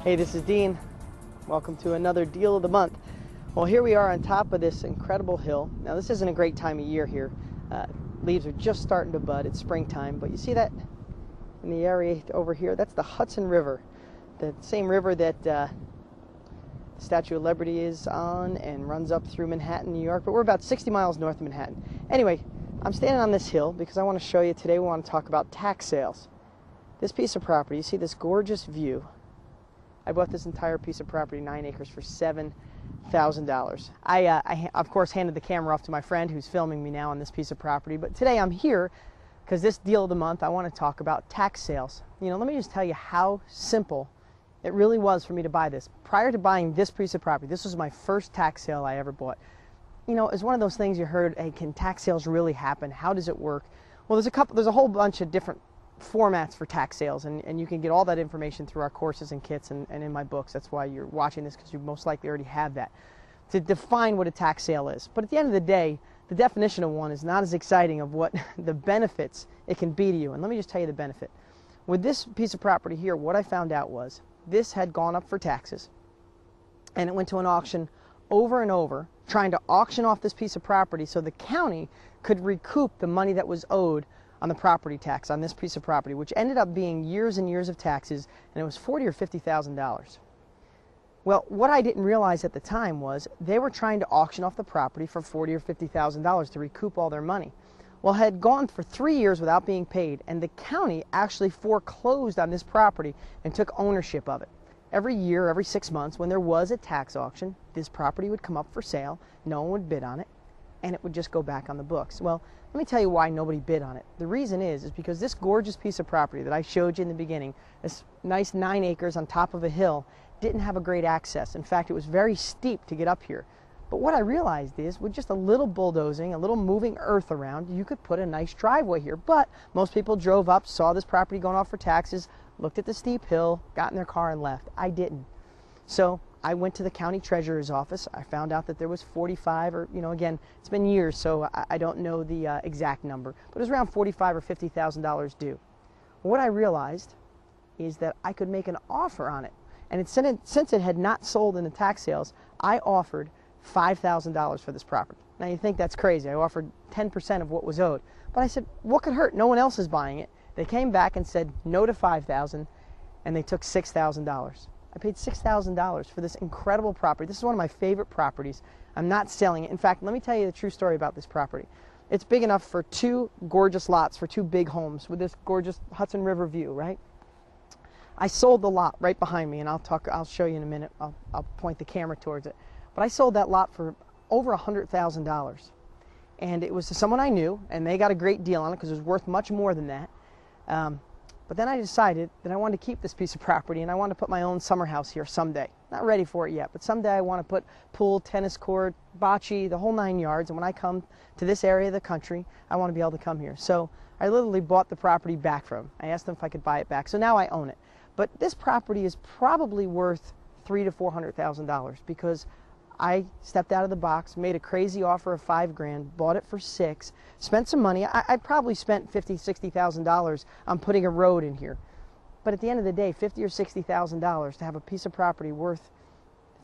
Hey, this is Dean. Welcome to another deal of the month. Well, here we are on top of this incredible hill. Now, this isn't a great time of year here. Leaves are just starting to bud. It's springtime, but you see that in the area over here? That's the Hudson River, the same river that the Statue of Liberty is on and runs up through Manhattan, New York, but we're about 60 miles north of Manhattan. Anyway, I'm standing on this hill because I want to show you today. We want to talk about tax sales. This piece of property, you see this gorgeous view. I bought this entire piece of property, 9 acres, for $7,000. I of course, handed the camera off to my friend who's filming me now on this piece of property. But today I'm here because this deal of the month, I want to talk about tax sales. You know, let me just tell you how simple it really was for me to buy this. Prior to buying this piece of property, this was my first tax sale I ever bought. You know, it's one of those things you heard, hey, can tax sales really happen? How does it work? Well, there's a whole bunch of different formats for tax sales, and you can get all that information through our courses and kits and in my books. That's why you're watching this, because you most likely already have that, to define what a tax sale is. But at the end of the day, the definition of one is not as exciting of what the benefits it can be to you. And let me just tell you the benefit. With this piece of property here, what I found out was this had gone up for taxes, and it went to an auction over and over, trying to auction off this piece of property so the county could recoup the money that was owed on the property tax on this piece of property, which ended up being years and years of taxes, and it was $40,000 or $50,000. Well, what I didn't realize at the time was they were trying to auction off the property for $40,000 or $50,000 to recoup all their money. Well, it had gone for 3 years without being paid, and the county actually foreclosed on this property and took ownership of it. Every year, every 6 months, when there was a tax auction, this property would come up for sale, no one would bid on it, and it would just go back on the books. Well, let me tell you why nobody bid on it. The reason is because this gorgeous piece of property that I showed you in the beginning, this nice 9 acres on top of a hill, didn't have a great access. In fact, it was very steep to get up here. But what I realized is, with just a little bulldozing, a little moving earth around, you could put a nice driveway here. But most people drove up, saw this property going off for taxes, looked at the steep hill, got in their car and left. I didn't. So I went to the county treasurer's office. I found out that there was 45, or, you know, again, it's been years, so I don't know the exact number, but it was around $45,000 or $50,000 due. What I realized is that I could make an offer on it. And since it had not sold in the tax sales, I offered $5,000 for this property. Now you think that's crazy. I offered 10% of what was owed. But I said, what could hurt? No one else is buying it. They came back and said no to $5,000, and they took $6,000. I paid $6,000 for this incredible property. This is one of my favorite properties. I'm not selling it. In fact, let me tell you the true story about this property. It's big enough for 2 gorgeous lots, for 2 big homes with this gorgeous Hudson River view, right? I sold the lot right behind me, and I'll show you in a minute. I'll point the camera towards it. But I sold that lot for over $100,000. And it was to someone I knew, and they got a great deal on it because it was worth much more than that. But then I decided that I wanted to keep this piece of property, and I wanted to put my own summer house here someday. Not ready for it yet, but someday I want to put pool, tennis court, bocce, the whole 9 yards. And when I come to this area of the country, I want to be able to come here. So I literally bought the property back from them. I asked them if I could buy it back. So now I own it. But this property is probably worth $300,000 to $400,000 because I stepped out of the box, made a crazy offer of $5,000, bought it for $6,000, spent some money. I probably spent $50,000, $60,000 on putting a road in here. But at the end of the day, $50,000 or $60,000 to have a piece of property worth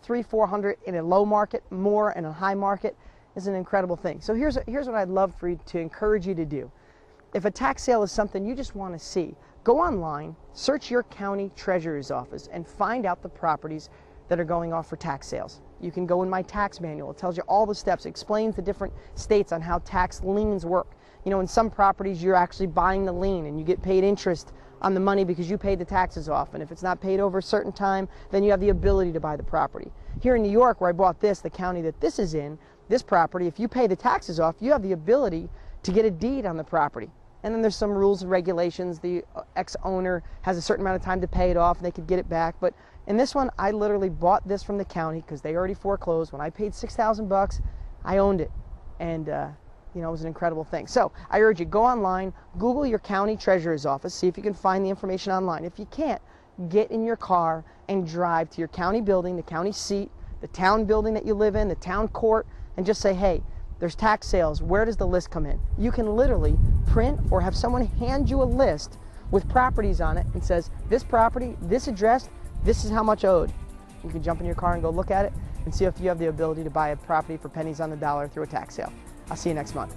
$300,000, $400,000 in a low market, more in a high market, is an incredible thing. So here's what I'd love for you to encourage you to do. If a tax sale is something you just want to see, go online, search your county treasurer's office, and find out the properties that are going off for tax sales. You can go in my tax manual. It tells you all the steps. It explains the different states on how tax liens work. You know, in some properties, you're actually buying the lien, and you get paid interest on the money because you paid the taxes off. And if it's not paid over a certain time, then you have the ability to buy the property. Here in New York, where I bought this, the county that this is in, this property, if you pay the taxes off, you have the ability to get a deed on the property. And then there's some rules and regulations. The ex-owner has a certain amount of time to pay it off, and they could get it back. But in this one, I literally bought this from the county because they already foreclosed. When I paid $6,000, I owned it. And, you know, it was an incredible thing. So I urge you, go online, Google your county treasurer's office, see if you can find the information online. If you can't, get in your car and drive to your county building, the county seat, the town building that you live in, the town court, and just say, hey, there's tax sales. Where does the list come in? You can literally print or have someone hand you a list with properties on it and says, this property, this address, this is how much owed. You can jump in your car and go look at it and see if you have the ability to buy a property for pennies on the dollar through a tax sale. I'll see you next month.